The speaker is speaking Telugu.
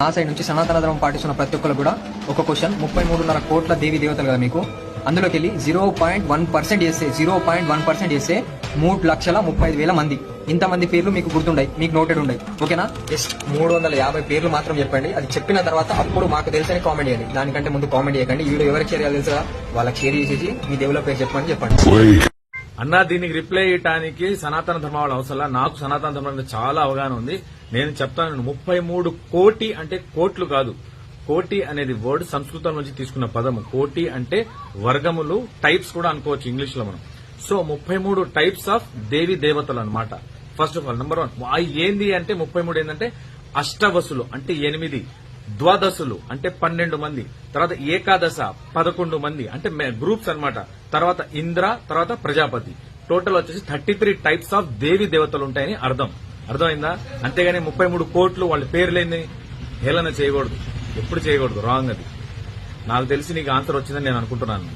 ఆ సైడ్ నుంచి సనాతన ధర్మం పాటిస్తున్న ప్రతి ఒక్కరు కూడా ఒక క్వశ్చన్ 33.5 కోట్ల దేవి దేవతలు కదా మీకు, అందులోకి వెళ్ళి 0.1% చేస్తే 0.1% చేస్తే 3,35,000 మంది. ఇంతమంది పేర్లు మీకు గుర్తుండయి, మీకు నోటెడ్ ఉండయి. ఓకేనా? జస్ట్ 350 పేర్లు మాత్రం చెప్పండి. అది చెప్పిన తర్వాత అప్పుడు మాకు తెలుసని కామెంట్ చేయండి. దానికంటే ముందు కామెంట్ చేయకండి. వీడియో ఎవరికి షేర్ చేయాలి తెలుసా? వాళ్ళకి షేర్ చేసేసి మీ దేవుళ్ళ పేరు చెప్పండి. అన్నా దీనికి రిప్లై ఇవ్వడానికి సనాతన ధర్మం వాళ్ళ అవసరం. నాకు సనాతన ధర్మం మీద చాలా అవగాహన ఉంది. నేను చెప్తాను, 33 కోటి అంటే కోట్లు కాదు. కోటి అనేది వర్డ్ సంస్కృతం నుంచి తీసుకున్న పదము. కోటి అంటే వర్గములు, టైప్స్ కూడా అనుకోవచ్చు ఇంగ్లీష్ లో మనం. సో 33 టైప్స్ ఆఫ్ దేవి దేవతలు అన్నమాట. ఫస్ట్ ఆఫ్ ఆల్ నెంబర్ 1 ఏంది అంటే 33 ఏంటంటే అష్టవసులు అంటే 8, ద్వాదశులు అంటే 12 మంది, తర్వాత ఏకాదశ 11 మంది అంటే గ్రూప్స్ అన్నమాట. తర్వాత ఇంద్ర, తర్వాత ప్రజాపతి. టోటల్ వచ్చేసి 33 టైప్స్ ఆఫ్ దేవి దేవతలు ఉంటాయని అర్థమైందా? అంతేగాని 33 కోట్లు వాళ్ళ పేర్లేని హేళన చేయకూడదు, ఎప్పుడు చేయకూడదు. రాంగ్ అది. నాకు తెలిసి నీకు ఆన్సర్ వచ్చిందని నేను అనుకుంటున్నాను.